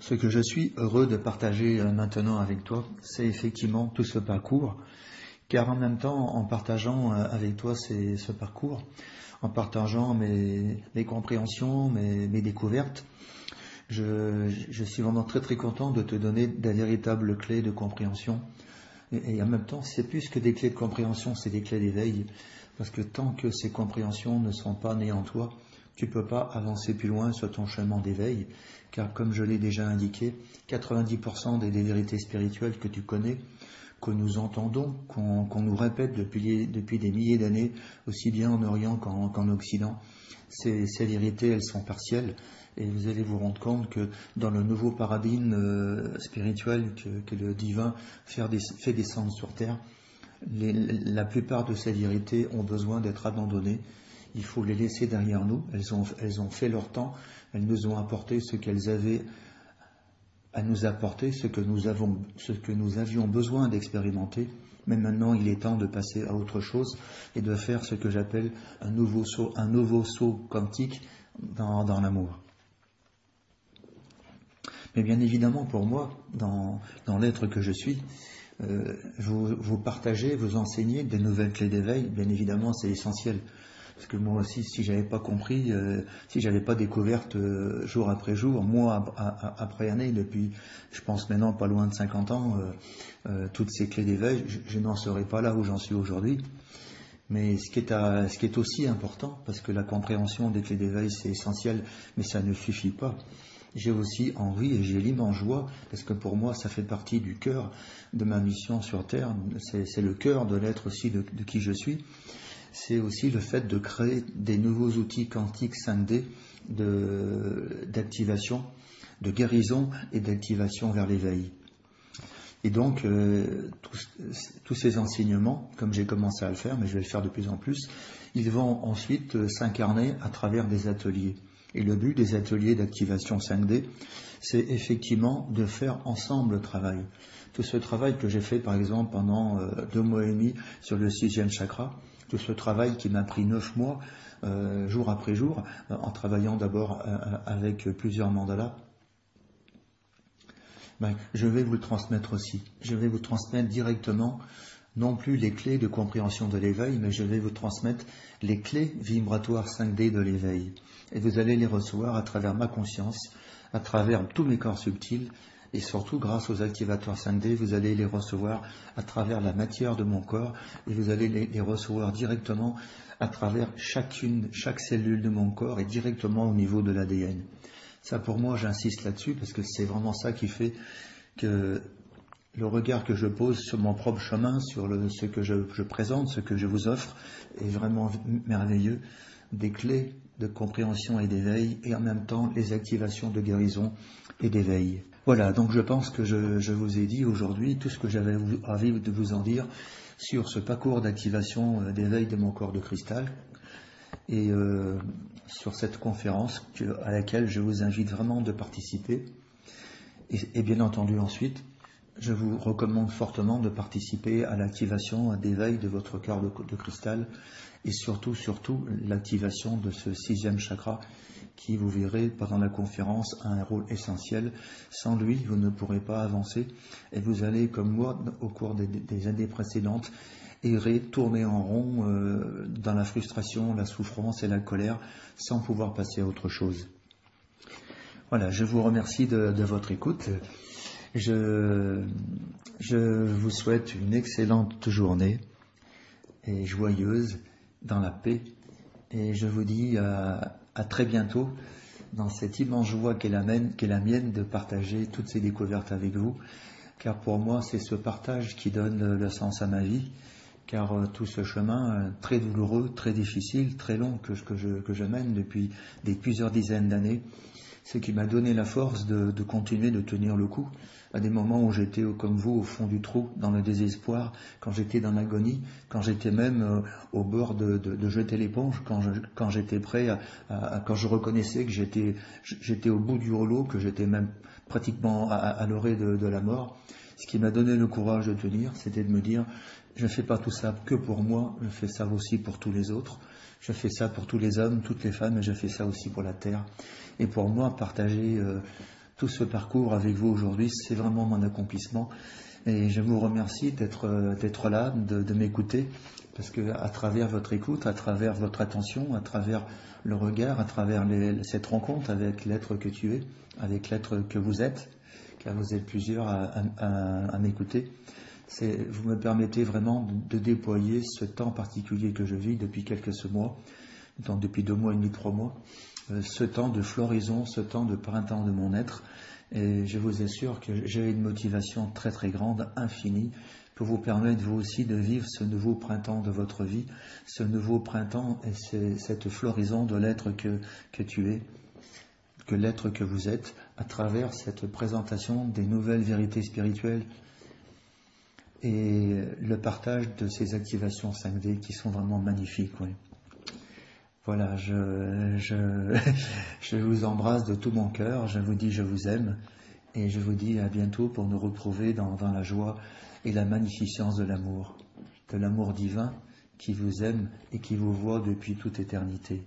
Ce que je suis heureux de partager maintenant avec toi, c'est effectivement tout ce parcours, car en même temps, en partageant avec toi ce parcours, en partageant mes compréhensions, mes découvertes, je suis vraiment très très content de te donner des véritables clés de compréhension. Et en même temps, c'est plus que des clés de compréhension, c'est des clés d'éveil, parce que tant que ces compréhensions ne sont pas nées en toi, tu ne peux pas avancer plus loin sur ton chemin d'éveil, car comme je l'ai déjà indiqué, 90% des vérités spirituelles que tu connais, que nous entendons, qu'on nous répète depuis des milliers d'années, aussi bien en Orient qu'en Occident, ces vérités, elles sont partielles, et vous allez vous rendre compte que dans le nouveau paradigme spirituel que le divin fait descendre sur Terre, la plupart de ces vérités ont besoin d'être abandonnées. Il faut les laisser derrière nous. Elles ont fait leur temps. Elles nous ont apporté ce qu'elles avaient à nous apporter, ce que nous avions besoin d'expérimenter. Mais maintenant, il est temps de passer à autre chose et de faire ce que j'appelle un nouveau saut quantique dans l'amour. Mais bien évidemment, pour moi, dans l'être que je suis, vous partagez, vous enseignez des nouvelles clés d'éveil. Bien évidemment, c'est essentiel. Parce que moi aussi, si j'avais pas compris, si j'avais pas découverte jour après jour, mois après année, depuis, je pense maintenant pas loin de 50 ans, toutes ces clés d'éveil, je n'en serais pas là où j'en suis aujourd'hui. Mais ce qui est aussi important, parce que la compréhension des clés d'éveil, c'est essentiel, mais ça ne suffit pas. J'ai aussi envie et j'ai l'immense joie, parce que pour moi, ça fait partie du cœur de ma mission sur Terre, c'est le cœur de l'être aussi de qui je suis. C'est aussi le fait de créer des nouveaux outils quantiques 5D d'activation, de guérison et d'activation vers l'éveil. Et donc, tous ces enseignements, comme j'ai commencé à le faire, mais je vais le faire de plus en plus, ils vont ensuite s'incarner à travers des ateliers. Et le but des ateliers d'activation 5D, c'est effectivement de faire ensemble le travail. Tout ce travail que j'ai fait, par exemple, pendant 2 mois et demi sur le 6e chakra, tout ce travail qui m'a pris 9 mois, jour après jour, en travaillant d'abord avec plusieurs mandalas, je vais vous le transmettre aussi. Je vais vous transmettre directement, non plus les clés de compréhension de l'éveil, mais je vais vous transmettre les clés vibratoires 5D de l'éveil. Et vous allez les recevoir à travers ma conscience, à travers tous mes corps subtils, et surtout grâce aux activateurs 5D, vous allez les recevoir à travers la matière de mon corps, et vous allez les recevoir directement à travers chaque cellule de mon corps et directement au niveau de l'ADN. Ça, pour moi, j'insiste là-dessus parce que c'est vraiment ça qui fait que le regard que je pose sur mon propre chemin, sur ce que je présente, ce que je vous offre, est vraiment merveilleux. Des clés de compréhension et d'éveil, et en même temps les activations de guérison et d'éveil. Voilà, donc je pense que je vous ai dit aujourd'hui tout ce que j'avais envie de vous en dire sur ce parcours d'activation d'éveil de mon corps de cristal. Et sur cette conférence à laquelle je vous invite vraiment de participer. Et bien entendu ensuite, je vous recommande fortement de participer à l'activation d'éveil de votre cœur de cristal et surtout l'activation de ce 6e chakra qui, vous verrez, pendant la conférence, a un rôle essentiel. Sans lui, vous ne pourrez pas avancer et vous allez, comme moi, au cours des années précédentes, errer, tourner en rond dans la frustration, la souffrance et la colère sans pouvoir passer à autre chose. Voilà, je vous remercie de votre écoute. Je vous souhaite une excellente journée et joyeuse dans la paix. Et je vous dis à très bientôt dans cette immense joie qu'est la mienne de partager toutes ces découvertes avec vous. Car pour moi, c'est ce partage qui donne le sens à ma vie. Car tout ce chemin très douloureux, très difficile, très long que je mène depuis plusieurs dizaines d'années, ce qui m'a donné la force de continuer de tenir le coup. À des moments où j'étais comme vous au fond du trou, dans le désespoir, quand j'étais dans l'agonie, quand j'étais même au bord de jeter l'éponge, quand j'étais prêt quand je reconnaissais que j'étais au bout du rouleau, que j'étais même pratiquement à l'orée de la mort. Ce qui m'a donné le courage de tenir, c'était de me dire, je ne fais pas tout ça que pour moi, je fais ça aussi pour tous les autres. Je fais ça pour tous les hommes, toutes les femmes, et je fais ça aussi pour la terre. Et pour moi, partager tout ce parcours avec vous aujourd'hui, c'est vraiment mon accomplissement. Et je vous remercie d'être là, de m'écouter, parce que à travers votre écoute, à travers votre attention, à travers le regard, à travers cette rencontre avec l'être que tu es, avec l'être que vous êtes, car vous êtes plusieurs à m'écouter, vous me permettez vraiment de déployer ce temps particulier que je vis depuis quelques mois, donc depuis 2 mois et demi, 3 mois, ce temps de floraison, ce temps de printemps de mon être. Et je vous assure que j'ai une motivation très très grande, infinie, pour vous permettre vous aussi de vivre ce nouveau printemps de votre vie, ce nouveau printemps et cette floraison de l'être que tu es, que l'être que vous êtes, à travers cette présentation des nouvelles vérités spirituelles et le partage de ces activations 5D qui sont vraiment magnifiques. Oui. Voilà, je vous embrasse de tout mon cœur, je vous dis je vous aime et je vous dis à bientôt pour nous retrouver dans la joie et la magnificence de l'amour divin qui vous aime et qui vous voit depuis toute éternité.